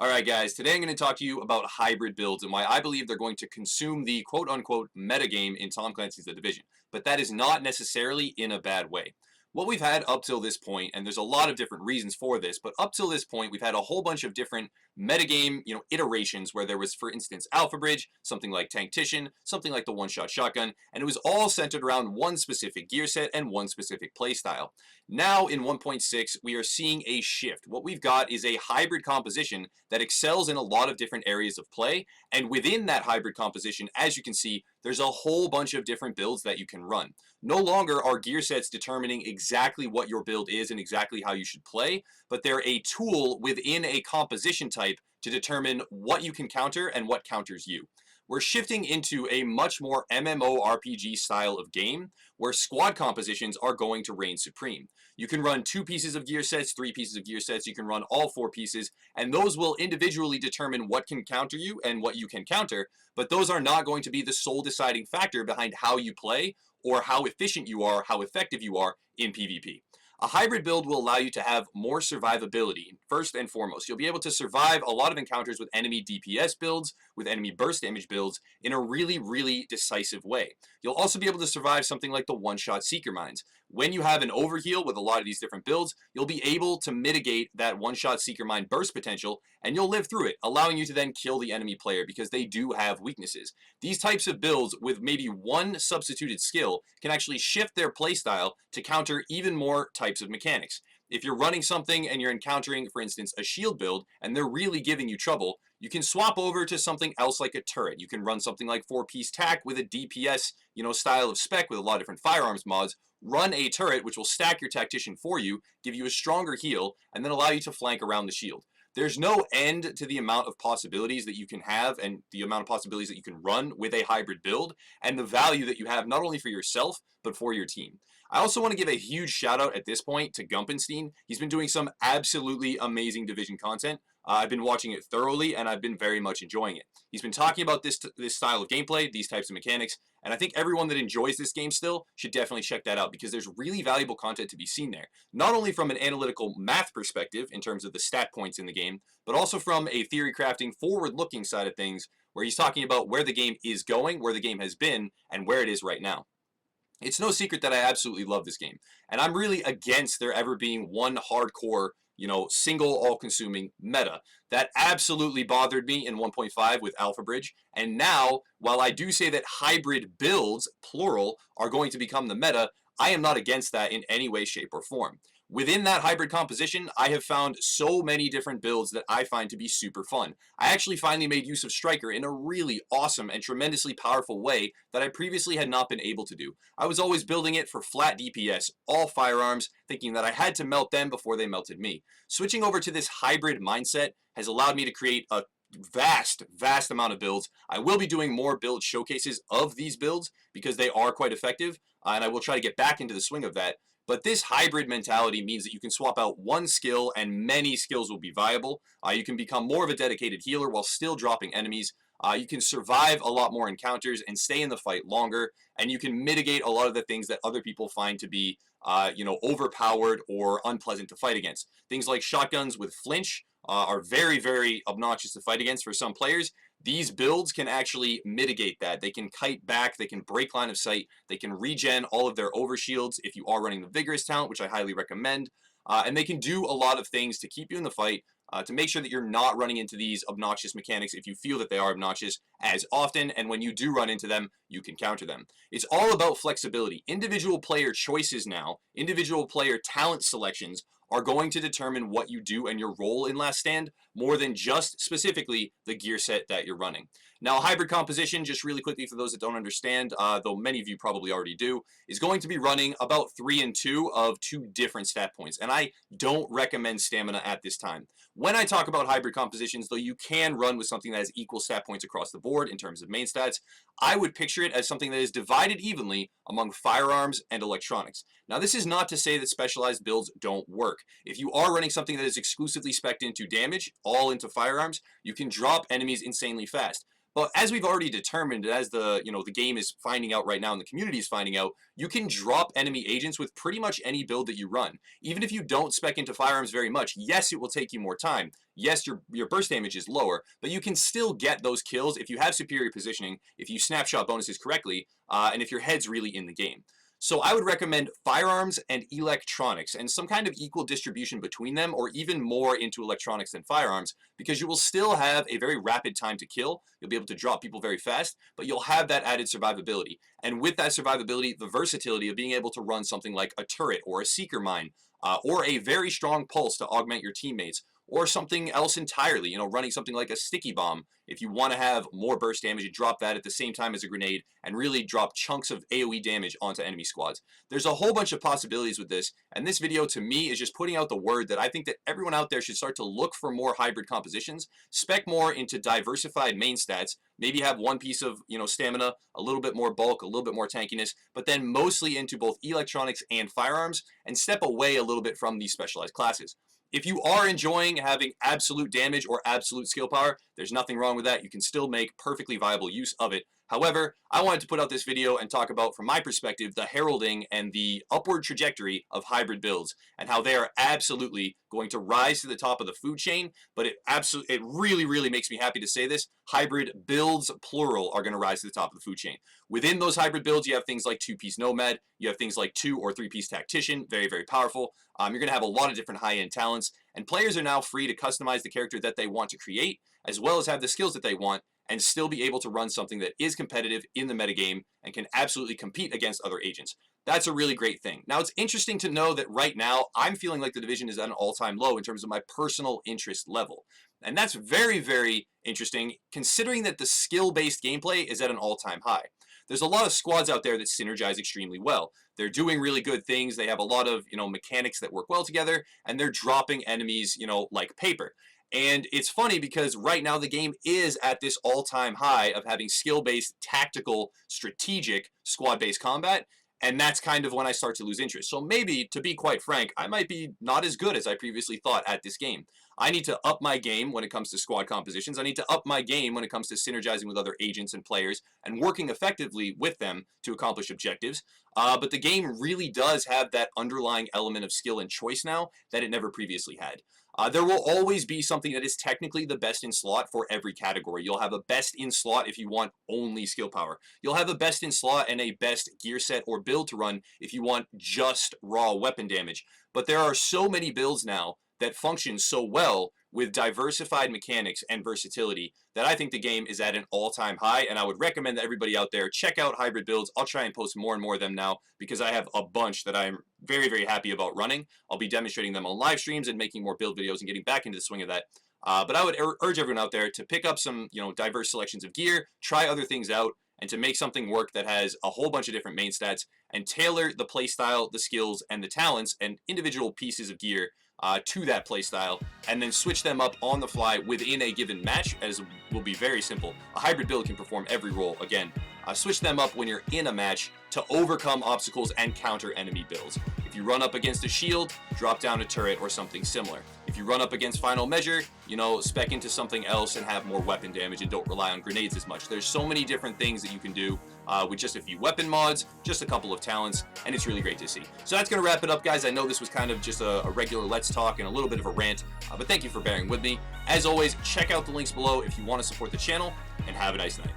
Alright guys, today I'm going to talk to you about hybrid builds and why I believe they're going to consume the quote-unquote metagame in Tom Clancy's The Division. But that is not necessarily in a bad way. What we've had up till this point, and there's a lot of different reasons for this, but up till this point we've had a whole bunch of different metagame, iterations where there was, for instance, Alpha Bridge, something like Tactician, something like the one-shot shotgun, and it was all centered around one specific gear set and one specific playstyle. Now in 1.6 we are seeing a shift. What we've got is a hybrid composition that excels in a lot of different areas of play, and within that hybrid composition, as you can see, there's a whole bunch of different builds that you can run. No longer are gear sets determining exactly what your build is and exactly how you should play, but they're a tool within a composition type to determine what you can counter and what counters you. We're shifting into a much more MMORPG style of game where squad compositions are going to reign supreme. You can run 2 pieces of gear sets, 3 pieces of gear sets, you can run all 4 pieces, and those will individually determine what can counter you and what you can counter, but those are not going to be the sole deciding factor behind how you play or how efficient you are, how effective you are in PvP. A hybrid build will allow you to have more survivability, first and foremost. You'll be able to survive a lot of encounters with enemy DPS builds, with enemy burst damage builds, in a really, really decisive way. You'll also be able to survive something like the one-shot Seeker Mines. When you have an overheal with a lot of these different builds, you'll be able to mitigate that one-shot Seeker Mine burst potential, and you'll live through it, allowing you to then kill the enemy player because they do have weaknesses. These types of builds with maybe one substituted skill can actually shift their playstyle to counter even more types of mechanics. If you're running something and you're encountering, for instance, a shield build, and they're really giving you trouble, you can swap over to something else like a turret. You can run something like 4-piece tac with a DPS, style of spec with a lot of different firearms mods, run a turret which will stack your tactician for you, give you a stronger heal, and then allow you to flank around the shield. There's no end to the amount of possibilities that you can have and the amount of possibilities that you can run with a hybrid build and the value that you have not only for yourself, but for your team. I also want to give a huge shout out at this point to Gumpenstein. He's been doing some absolutely amazing Division content. I've been watching it thoroughly and I've been very much enjoying it. He's been talking about this style of gameplay, these types of mechanics, and I think everyone that enjoys this game still should definitely check that out because there's really valuable content to be seen there. Not only from an analytical math perspective in terms of the stat points in the game, but also from a theory crafting forward-looking side of things where he's talking about where the game is going, where the game has been, and where it is right now. It's no secret that I absolutely love this game, and I'm really against there ever being one hardcore, single all-consuming meta. That absolutely bothered me in 1.5 with Alpha Bridge, and now, while I do say that hybrid builds, plural, are going to become the meta, I am not against that in any way, shape, or form. Within that hybrid composition, I have found so many different builds that I find to be super fun. I actually finally made use of Striker in a really awesome and tremendously powerful way that I previously had not been able to do. I was always building it for flat DPS, all firearms, thinking that I had to melt them before they melted me. Switching over to this hybrid mindset has allowed me to create a vast amount of builds. I will be doing more build showcases of these builds because they are quite effective, and I will try to get back into the swing of that. But this hybrid mentality means that you can swap out one skill and many skills will be viable. You can become more of a dedicated healer while still dropping enemies. You can survive a lot more encounters and stay in the fight longer. And you can mitigate a lot of the things that other people find to be, overpowered or unpleasant to fight against. Things like shotguns with flinch are very obnoxious to fight against for some players. These builds can actually mitigate that. They can kite back, they can break line of sight, they can regen all of their overshields if you are running the Vigorous talent, which I highly recommend. And they can do a lot of things to keep you in the fight, to make sure that you're not running into these obnoxious mechanics if you feel that they are obnoxious as often, and when you do run into them, you can counter them. It's all about flexibility. Individual player choices now, individual player talent selections are going to determine what you do and your role in Last Stand more than just specifically the gear set that you're running. Now, hybrid composition, just really quickly for those that don't understand, though many of you probably already do, is going to be running about 3 and 2 of 2 different stat points, and I don't recommend stamina at this time. When I talk about hybrid compositions, though you can run with something that has equal stat points across the board in terms of main stats, I would picture it as something that is divided evenly among firearms and electronics. Now, this is not to say that specialized builds don't work. If you are running something that is exclusively spec'd into damage, all into firearms, you can drop enemies insanely fast. But as we've already determined, as the game is finding out right now and the community is finding out, you can drop enemy agents with pretty much any build that you run. Even if you don't spec into firearms very much, yes, it will take you more time. Yes, your burst damage is lower, but you can still get those kills if you have superior positioning, if you snapshot bonuses correctly, and if your head's really in the game. So I would recommend firearms and electronics and some kind of equal distribution between them, or even more into electronics than firearms, because you will still have a very rapid time to kill. You'll be able to drop people very fast, but you'll have that added survivability. And with that survivability, the versatility of being able to run something like a turret or a seeker mine, or a very strong pulse to augment your teammates, or something else entirely, running something like a sticky bomb. If you want to have more burst damage, you drop that at the same time as a grenade and really drop chunks of AoE damage onto enemy squads. There's a whole bunch of possibilities with this, and this video to me is just putting out the word that I think that everyone out there should start to look for more hybrid compositions, spec more into diversified main stats, maybe have one piece of stamina, a little bit more bulk, a little bit more tankiness, but then mostly into both electronics and firearms, and step away a little bit from these specialized classes. If you are enjoying having absolute damage or absolute skill power, there's nothing wrong with that. You can still make perfectly viable use of it. However, I wanted to put out this video and talk about, from my perspective, the heralding and the upward trajectory of hybrid builds and how they are absolutely going to rise to the top of the food chain. But it really, really makes me happy to say this. Hybrid builds, plural, are going to rise to the top of the food chain. Within those hybrid builds, you have things like 2-piece Nomad. You have things like 2- or 3-piece Tactician. Very, very powerful. You're going to have a lot of different high-end talents. And players are now free to customize the character that they want to create, as well as have the skills that they want, and still be able to run something that is competitive in the metagame and can absolutely compete against other agents. That's a really great thing. Now, it's interesting to know that right now, I'm feeling like the division is at an all-time low in terms of my personal interest level. And that's very, very interesting, considering that the skill-based gameplay is at an all-time high. There's a lot of squads out there that synergize extremely well. They're doing really good things. They have a lot of, mechanics that work well together, and they're dropping enemies, like paper. And it's funny because right now the game is at this all-time high of having skill-based, tactical, strategic, squad-based combat, and that's kind of when I start to lose interest. So maybe, to be quite frank, I might be not as good as I previously thought at this game. I need to up my game when it comes to squad compositions. I need to up my game when it comes to synergizing with other agents and players and working effectively with them to accomplish objectives. But the game really does have that underlying element of skill and choice now that it never previously had. There will always be something that is technically the best in slot for every category. You'll have a best in slot if you want only skill power. You'll have a best in slot and a best gear set or build to run if you want just raw weapon damage. But there are so many builds now that function so well with diversified mechanics and versatility that I think the game is at an all-time high, and I would recommend that everybody out there check out hybrid builds. I'll try and post more and more of them now because I have a bunch that I'm very, very happy about running. I'll be demonstrating them on live streams and making more build videos and getting back into the swing of that. But I would urge everyone out there to pick up some, diverse selections of gear, try other things out, and to make something work that has a whole bunch of different main stats and tailor the playstyle, the skills, and the talents and individual pieces of gear to that playstyle, and then switch them up on the fly within a given match, as will be very simple. A hybrid build can perform every role. Again, switch them up when you're in a match to overcome obstacles and counter enemy builds. If you run up against a shield, drop down a turret or something similar. If you run up against final measure, spec into something else and have more weapon damage and don't rely on grenades as much. There's so many different things that you can do with just a few weapon mods, just a couple of talents, and it's really great to see. So that's going to wrap it up, guys. I know this was kind of just a regular Let's Talk and a little bit of a rant, but thank you for bearing with me. As always, check out the links below if you want to support the channel, and have a nice night.